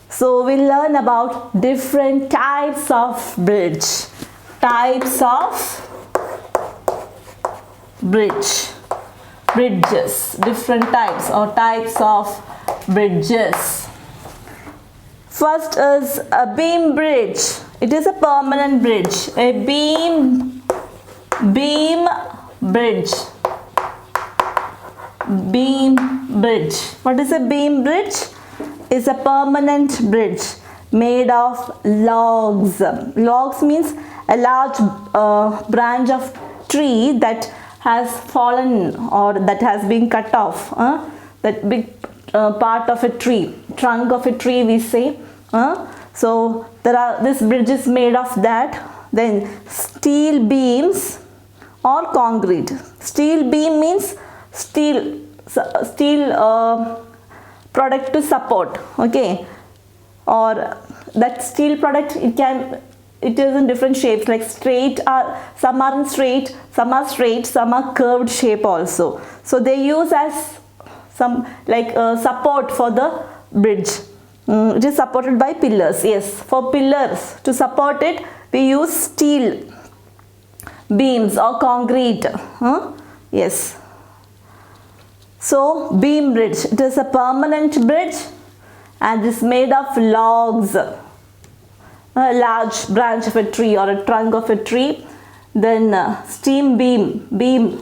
So we'll learn about different types of bridge. Types of bridges, different types or types of bridges. First is a beam bridge. It is a permanent bridge. A beam bridge. Beam bridge. What is a beam bridge? It's a permanent bridge made of logs. Logs means a large branch of tree that has fallen or that has been cut off. That big part of a tree, trunk of a tree we say. So this bridge is made of that. Then steel beams or concrete. Steel beam means steel product to support, okay, or that steel product it is in different shapes, like straight, some are in straight, some are curved shape also. So they use as some like support for the bridge. It is supported by pillars. Yes, for pillars to support it we use steel beams or concrete. Yes. So beam bridge, it is a permanent bridge and is made of logs, a large branch of a tree or a trunk of a tree. Then steel beam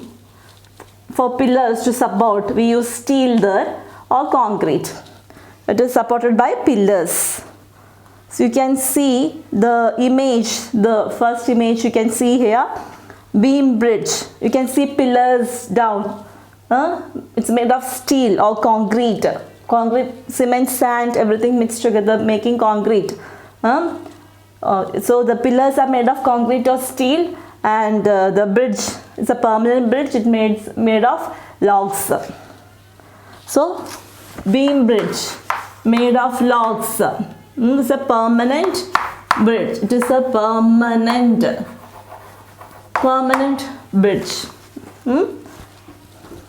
for pillars to support we use steel there or concrete. It is supported by pillars. So you can see the image, the first image you can see here, beam bridge. You can see pillars down. It's made of steel or concrete, cement, sand, everything mixed together making concrete. So the pillars are made of concrete or steel, and the bridge is a permanent bridge. It made of logs. So beam bridge made of logs. It's a permanent bridge. It is a permanent bridge.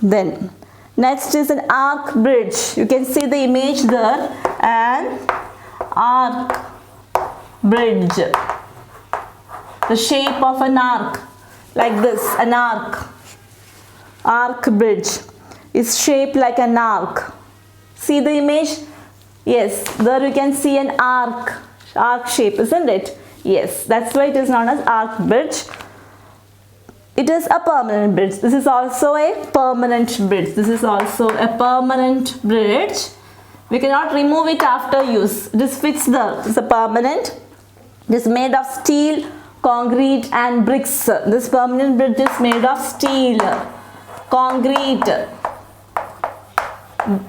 Then next is an arc bridge. You can see the image there. An arc bridge. The shape of an arc, like this, an arc. Arc bridge is shaped like an arc. See the image? Yes, there you can see an arc shape, isn't it? Yes, that's why it is known as arc bridge. It is a permanent bridge. This is also a permanent bridge. We cannot remove it after use. This fits there. It's a permanent. It is made of steel, concrete and bricks. This permanent bridge is made of steel, concrete,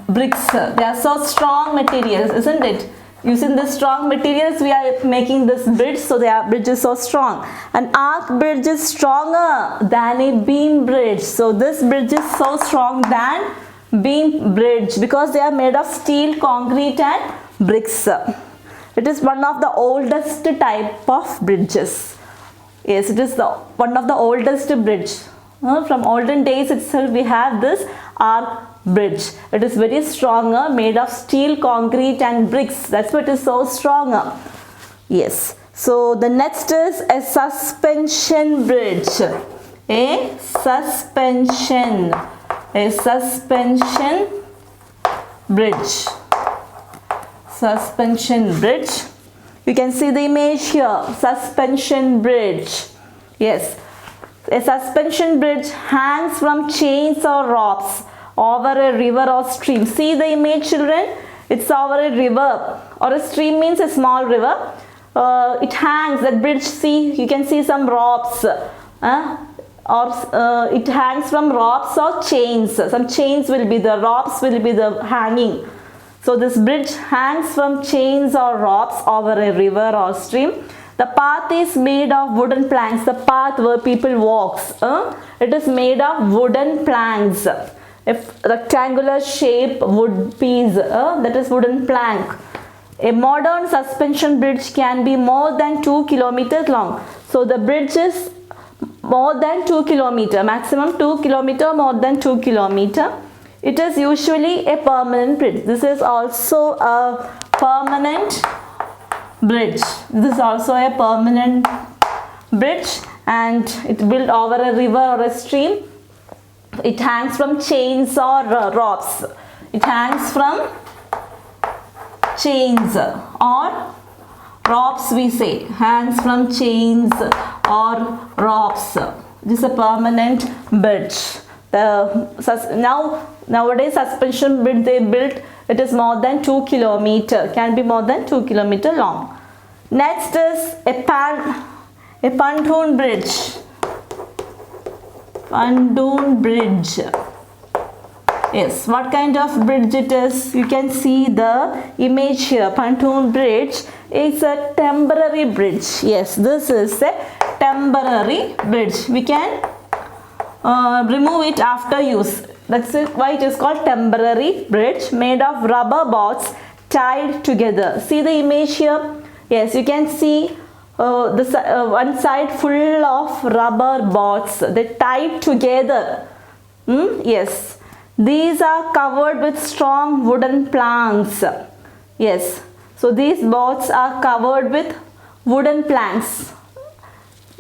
bricks. They are so strong materials, isn't it? Using the strong materials we are making this bridge, so the bridge is so strong. An arc bridge is stronger than a beam bridge. So this bridge is so strong than beam bridge because they are made of steel, concrete and bricks. It is one of the oldest type of bridges. Yes, it is one of the oldest bridge. From olden days itself we have this arc bridge. It is very stronger, made of steel, concrete and bricks. That's why it is so stronger. Yes. So the next is a suspension bridge. A suspension bridge. Suspension bridge. You can see the image here. Suspension bridge. Yes. A suspension bridge hangs from chains or ropes over a river or stream. See the image, children? It's over a river or a stream means a small river. It hangs, that bridge, see, you can see some ropes. It hangs from ropes or chains. Some chains will be the ropes, will be the hanging. So this bridge hangs from chains or ropes over a river or stream. The path is made of wooden planks. The path where people walks, it is made of wooden planks. A rectangular shape wood piece, that is wooden plank. A modern suspension bridge can be more than 2 kilometers long. So the bridge is more than 2 kilometers, maximum 2 kilometers, more than 2 kilometers. It is usually a permanent bridge. This is also a permanent bridge. This is also a permanent bridge, and it built over a river or a stream. It hangs from chains or ropes. It hangs from chains or ropes, we say. Hangs from chains or ropes. This is a permanent bridge. Nowadays suspension bridge they built, it is more than 2 kilometer, can be more than 2 kilometer long. Next is a pontoon bridge. Pontoon bridge. Yes, what kind of bridge it is? You can see the image here. Pontoon bridge is a temporary bridge. Yes, this is a temporary bridge. We can remove it after use. That's it, why it is called temporary bridge, made of rubber boards tied together. See the image here? Yes, you can see one side full of rubber boards. They tied together. Yes. These are covered with strong wooden planks. Yes. So these boards are covered with wooden planks.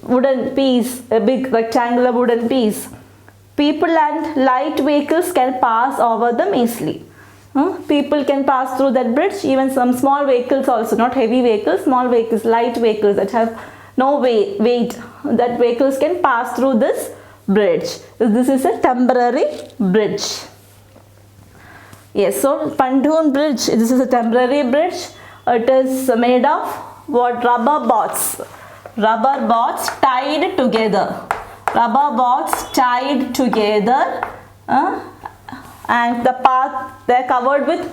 Wooden piece, a big rectangular wooden piece. People and light vehicles can pass over them easily. People can pass through that bridge, even some small vehicles also, not heavy vehicles, small vehicles, light vehicles that have no weight, that vehicles can pass through this bridge. This is a temporary bridge. Yes, so pontoon bridge, this is a temporary bridge. It is made of what? Rubber boards. Rubber boards tied together. Rubber boards tied together. And the path, they are covered with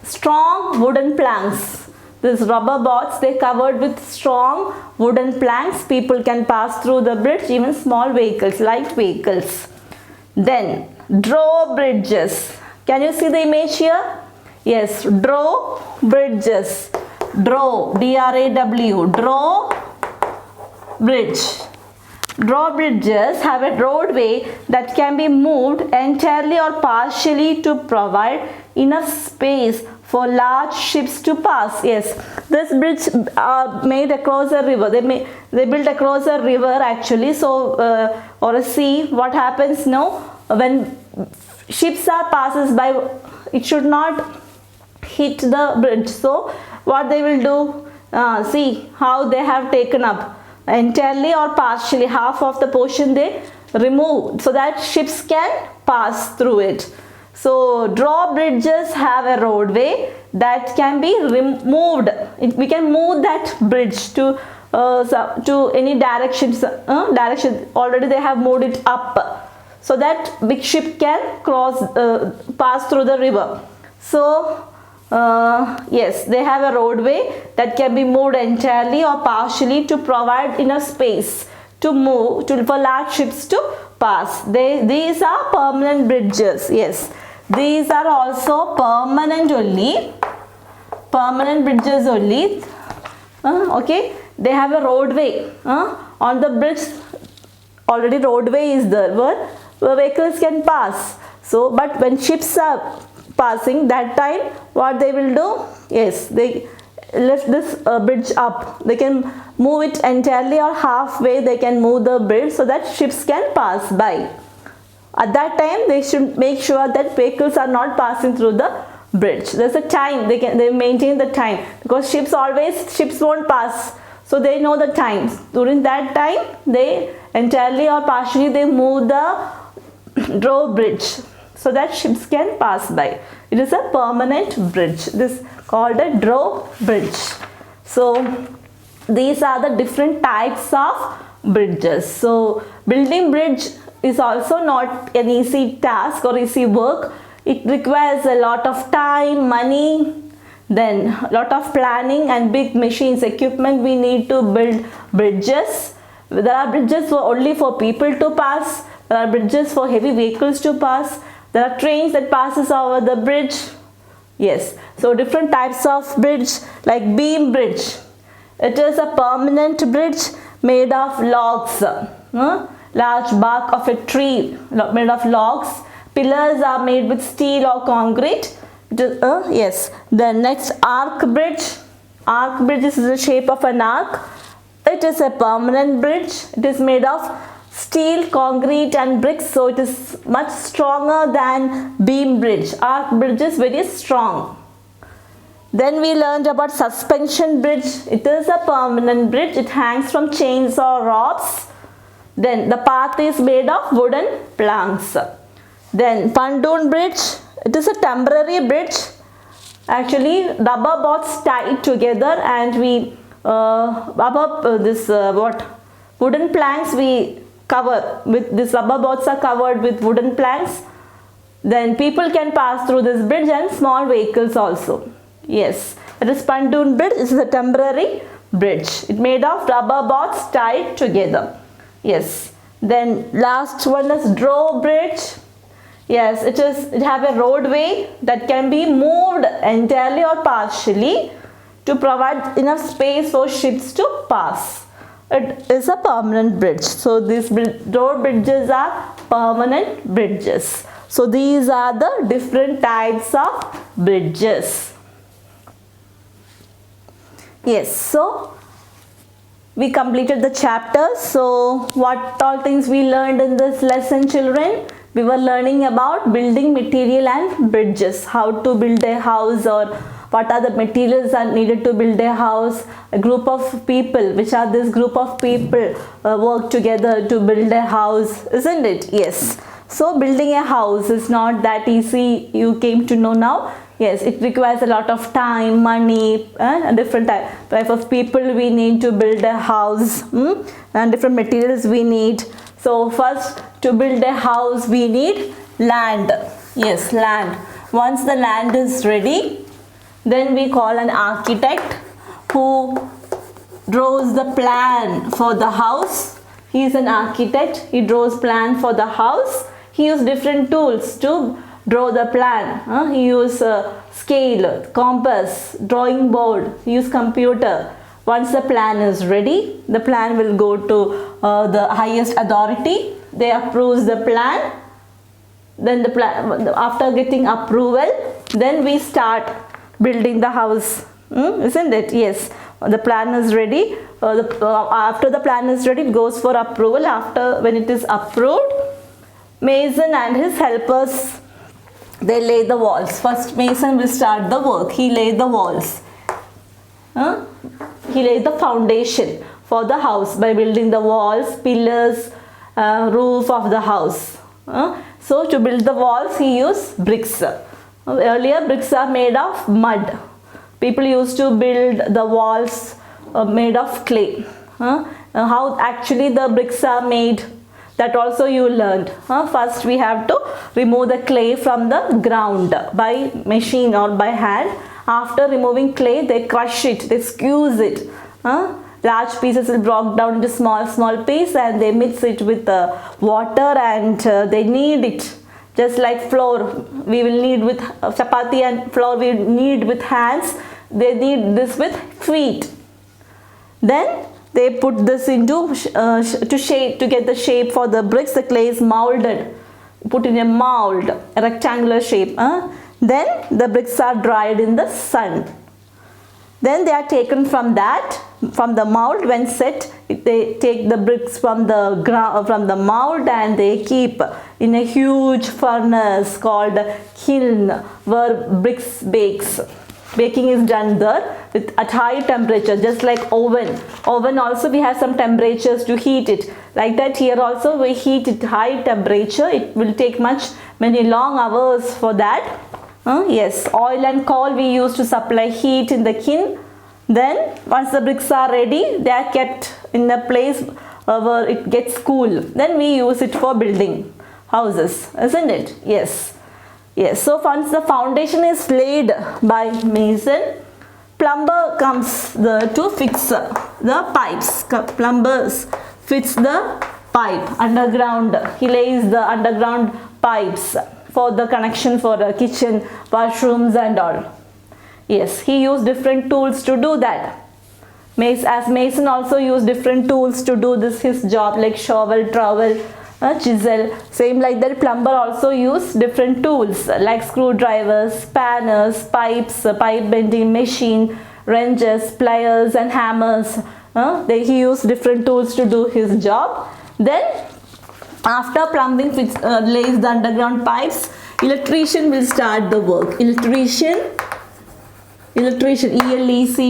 strong wooden planks. These rubber boards, they are covered with strong wooden planks. People can pass through the bridge, even small vehicles, light vehicles. Then drawbridges. Can you see the image here? Yes, drawbridges. Draw, D-R-A-W, drawbridge. Drawbridges have a roadway that can be moved entirely or partially to provide enough space for large ships to pass. Yes, this bridge are made across a river. They built across a river actually. So or a sea. What happens now when ships are passes by? It should not hit the bridge. So what they will do? See how they have taken up. Entirely or partially, half of the portion they remove so that ships can pass through it. So drawbridges have a roadway that can be removed. We can move that bridge to any direction. Already they have moved it up so that big ship can pass through the river. So yes, they have a roadway that can be moved entirely or partially to provide enough space to move for large ships to pass. These are permanent bridges. Yes, these are also permanent only. Permanent bridges only. Okay, they have a roadway on the bridge. Already roadway is there where vehicles can pass. So, but when ships are passing, that time what they will do? Yes, they lift this bridge up. They can move it entirely or halfway. They can move the bridge so that ships can pass by. At that time they should make sure that vehicles are not passing through the bridge. There's a time they maintain the time, because ships won't pass, so they know the times. During that time they entirely or partially they move the drawbridge so that ships can pass by. It is a permanent bridge. This is called a drawbridge. So these are the different types of bridges. So building bridge is also not an easy task or easy work. It requires a lot of time, money, then a lot of planning and big machines, equipment we need to build bridges. There are bridges only for people to pass. There are bridges for heavy vehicles to pass. There are trains that passes over the bridge. Yes, so different types of bridge, like beam bridge. It is a permanent bridge made of logs, large bark of a tree made of logs. Pillars are made with steel or concrete. Yes. Then next, arc bridge. Arc bridge is the shape of an arc. It is a permanent bridge. It is made of steel, concrete and bricks, so it is much stronger than beam bridge. Arc bridge is very strong. Then we learned about suspension bridge. It is a permanent bridge. It hangs from chains or ropes. Then the path is made of wooden planks. Then pontoon bridge. It is a temporary bridge. Actually, rubber boards tied together, and we above this wooden planks we cover with this. Rubber boards are covered with wooden planks. Then people can pass through this bridge and small vehicles also. Yes, it is pontoon bridge. This is a temporary bridge. It made of rubber boards tied together. Yes. Then last one is drawbridge. Yes, it have a roadway that can be moved entirely or partially to provide enough space for ships to pass. It is a permanent bridge. So these road bridges are permanent bridges. So these are the different types of bridges. Yes, so we completed the chapter. So what all things we learned in this lesson, children? We were learning about building material and bridges, how to build a house, or what are the materials are needed to build a house. A group of people, which are this group of people work together to build a house, isn't it? Yes. So building a house is not that easy, you came to know now. Yes, it requires a lot of time, money, and different type of people we need to build a house, and different materials we need. So first, to build a house we need land. Yes, land. Once the land is ready, then we call an architect who draws the plan for the house. He is an architect. He draws plan for the house. He uses different tools to draw the plan. He uses scale, compass, drawing board. He uses computer. Once the plan is ready, the plan will go to the highest authority. They approve the plan. Then the plan, after getting approval, then we start building the house. Isn't it? Yes. The plan is ready. After the plan is ready, it goes for approval. After, when it is approved, mason and his helpers, they lay the walls. First mason will start the work. He lay the walls. He laid the foundation for the house by building the walls, pillars, roof of the house. So to build the walls he used bricks. Earlier bricks are made of mud. People used to build the walls made of clay. How actually the bricks are made, that also you learned. First we have to remove the clay from the ground by machine or by hand. After removing clay, they crush it, they squeeze it. Large pieces will broke down into small pieces, and they mix it with water, and they knead it. Just like flour, we will knead with chapati, and flour we knead with hands. They knead this with feet. Then they put this into to get the shape for the bricks. The clay is molded, put in a mold, a rectangular shape. Then the bricks are dried in the sun. Then they are taken from the mold. When set, they take the bricks from the ground, from the mold, and they keep in a huge furnace called kiln, where bricks bakes. Baking is done there at high temperature, just like oven. Oven also we have some temperatures to heat it. Like that here also we heat it high temperature. It will take many long hours for that. Yes, oil and coal we use to supply heat in the kiln. Then once the bricks are ready, they are kept in a place where it gets cool. Then we use it for building houses, isn't it? Yes. Yes, so once the foundation is laid by mason, plumber comes to fix the pipes. Plumbers fits the pipe underground. He lays the underground pipes for the connection for the kitchen, washrooms and all. Yes, he used different tools to do that. As mason also used different tools to do his job, like shovel, trowel, chisel. Same like that, plumber also use different tools like screwdrivers, spanners, pipes, pipe bending machine, wrenches, pliers and hammers. He use different tools to do his job. Then after plumbing lays the underground pipes, electrician will start the work. Electrician, E-L-E-C-T-R-I-C-I-A,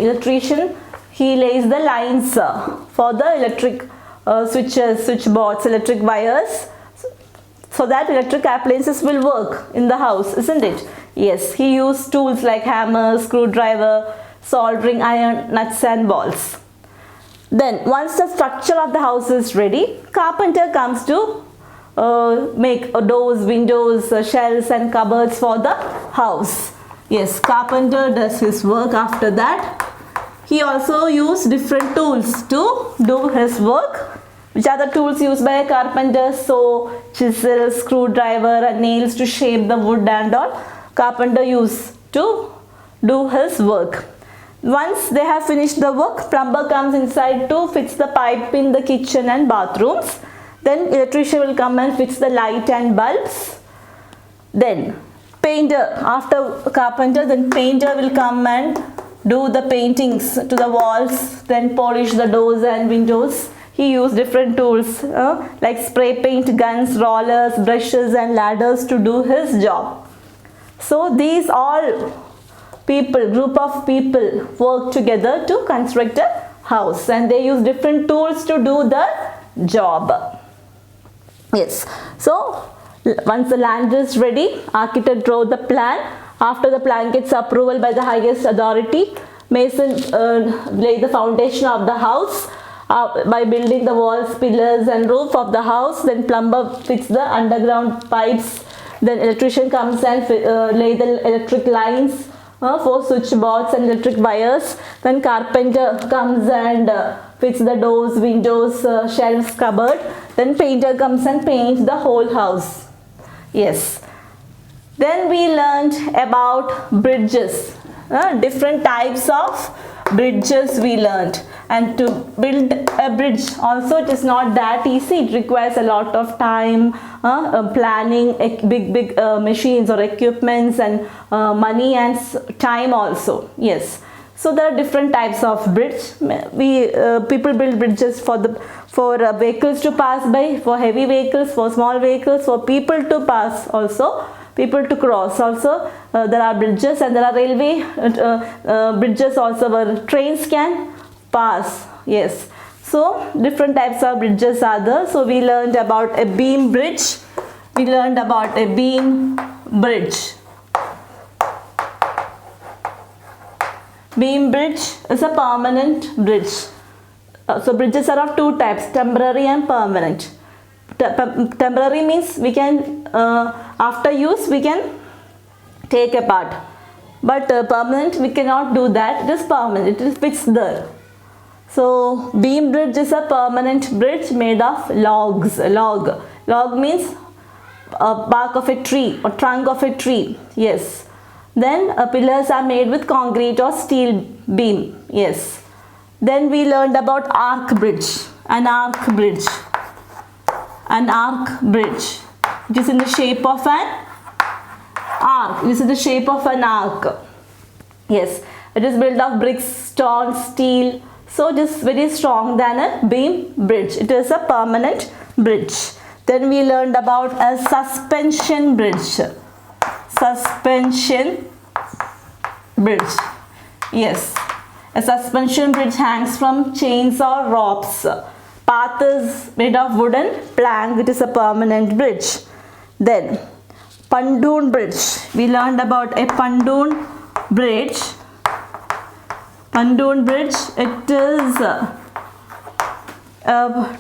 electrician, he lays the lines for the electric switches, switchboards, electric wires, so that electric appliances will work in the house, isn't it? Yes, he used tools like hammer, screwdriver, soldering iron, nuts and bolts. Then once the structure of the house is ready, carpenter comes to make doors, windows, shelves and cupboards for the house. Yes, carpenter does his work. After that, he also used different tools to do his work. Which are the tools used by a carpenter? So, chisel, screwdriver and nails to shape the wood and all. Carpenter used to do his work. Once they have finished the work, plumber comes inside to fix the pipe in the kitchen and bathrooms. Then electrician will come and fix the light and bulbs. Then painter, after carpenter, then painter will come and do the paintings to the walls, then polish the doors and windows. He used different tools like spray paint, guns, rollers, brushes and ladders to do his job. So these all people, group of people work together to construct a house, and they use different tools to do the job. Yes, so once the land is ready, architect draw the plan. After the plan gets approval by the highest authority, mason lay the foundation of the house by building the walls, pillars and roof of the house. Then plumber fix the underground pipes. Then electrician comes and lay the electric lines for switchboards and electric wires. Then carpenter comes and fix the doors, windows, shelves, cupboard. Then painter comes and paints the whole house. Yes. Then we learned about bridges. Different types of bridges we learned. And to build a bridge also, it is not that easy. It requires a lot of time, planning, big machines or equipments and money and time also. Yes. So there are different types of bridge. People build bridges for vehicles to pass by, for heavy vehicles, for small vehicles, for people to pass also, people to cross also. There are bridges, and there are railway bridges also where trains can pass. Yes. So different types of bridges are there. So we learned about a beam bridge. We learned about a beam bridge. Beam bridge is a permanent bridge. So bridges are of two types, temporary and permanent. Temporary means we can, after use, we can take apart. But permanent, we cannot do that. It is permanent, it is fixed there. So beam bridge is a permanent bridge made of logs. Log means bark of a tree or trunk of a tree. Yes. Then pillars are made with concrete or steel beam. Yes. Then we learned about arc bridge. An arc bridge. An arc bridge. It is in the shape of an arc. It is in the shape of an arc. Yes. It is built of bricks, stone, steel. So it is very strong than a beam bridge. It is a permanent bridge. Then we learned about a suspension bridge. Suspension bridge. Yes. A suspension bridge hangs from chains or ropes. Path is made of wooden plank. It is a permanent bridge. Then pontoon bridge. We learned about a pontoon bridge. Pontoon bridge, it is a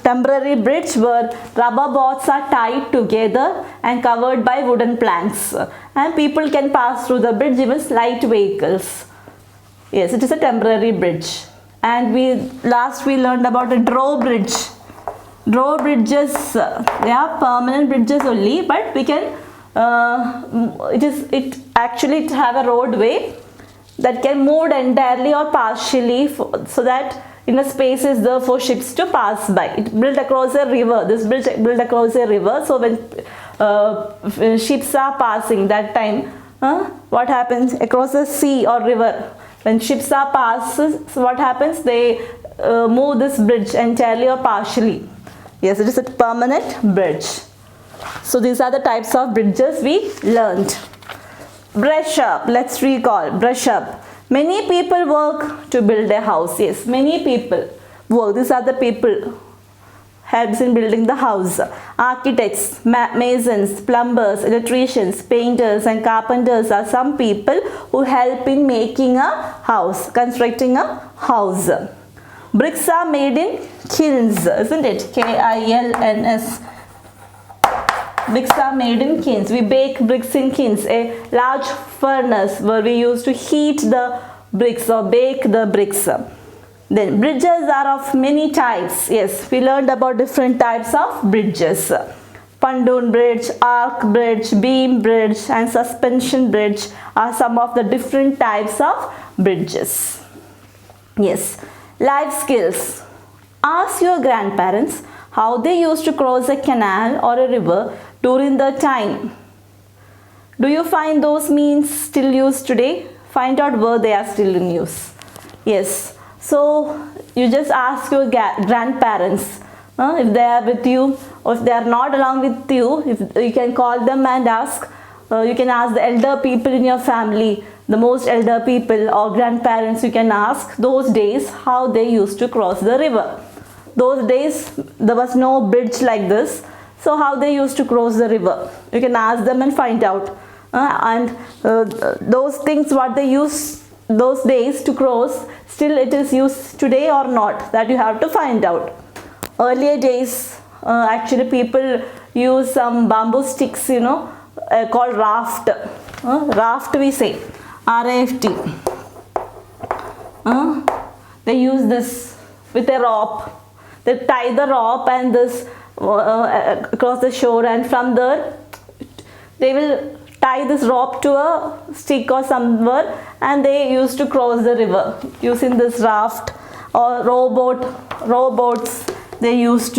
temporary bridge where rubber boards are tied together and covered by wooden planks, and people can pass through the bridge, even light vehicles. Yes, it is a temporary bridge. And we learned about a drawbridge. Drawbridges, they are permanent bridges only, but we can it have a roadway that can move entirely or partially so that in a space is there for ships to pass by. It built across a river. This bridge built across a river. So when ships are passing that time, what happens across a sea or river? When ships are passes, so what happens? They move this bridge entirely or partially. Yes, it is a permanent bridge. So these are the types of bridges we learned. Brush up. Let's recall. Brush up. Many people work to build a house. Yes, many people work. These are the people helps in building the house. Architects, masons, plumbers, electricians, painters and carpenters are some people who help in making a house, constructing a house. Bricks are made in kilns, isn't it? K-I-L-N-S. Bricks are made in kilns. We bake bricks in kilns, a large furnace where we used to heat the bricks or bake the bricks. Then bridges are of many types. Yes, we learned about different types of bridges. Pontoon bridge, arc bridge, beam bridge and suspension bridge are some of the different types of bridges. Yes, life skills. Ask your grandparents how they used to cross a canal or a river during the time. Do you find those means still used today? Find out where they are still in use. Yes, so you just ask your grandparents if they are with you, or if they are not along with you, if you can call them and ask. You can ask the elder people in your family, the most elder people or grandparents. You can ask those days how they used to cross the river. Those days there was no bridge like this, so how they used to cross the river, you can ask them and find out. Those things what they use those days to cross, still it is used today or not, that you have to find out. Earlier days actually people use some bamboo sticks, called raft. Raft we say, R-A-F-T. They use this with a rope. They tie the rope and this across the shore, and from there they will tie this rope to a stick or somewhere, and they used to cross the river using this raft or rowboats. They use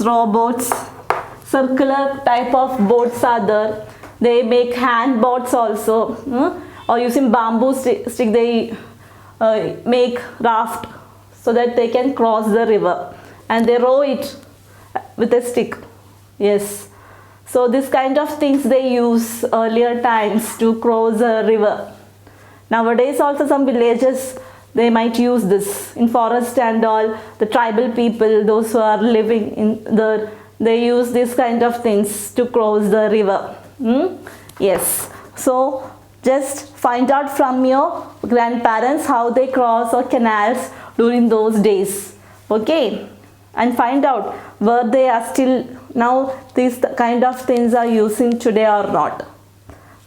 rowboats. Circular type of boats are there. They make hand boats also, or using bamboo stick they make raft so that they can cross the river, and they row it with a stick. Yes, so this kind of things they use earlier times to cross a river. Nowadays also some villages they might use this in forest and all. The tribal people, those who are living in they use this kind of things to cross the river. Yes, so just find out from your grandparents how they cross or canals during those days. Okay, and find out where they are still now these kind of things are using today or not.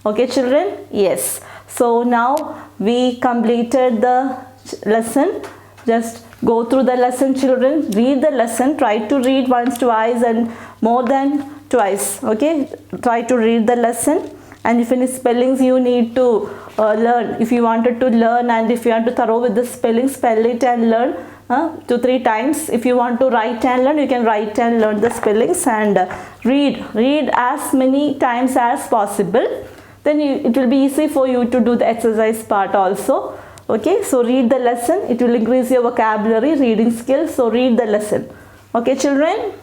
Okay children, yes. So now we completed the lesson. Just go through the lesson children, read the lesson, try to read once, twice and more than twice. Okay, try to read the lesson, and if any spellings you need to learn, if you wanted to learn and if you want to thorough with the spelling, spell it and learn 2-3 times. If you want to write and learn, you can write and learn the spellings, and read as many times as possible. Then it will be easy for you to do the exercise part also. Okay, so read the lesson. It will increase your vocabulary, reading skills. So read the lesson. Okay children.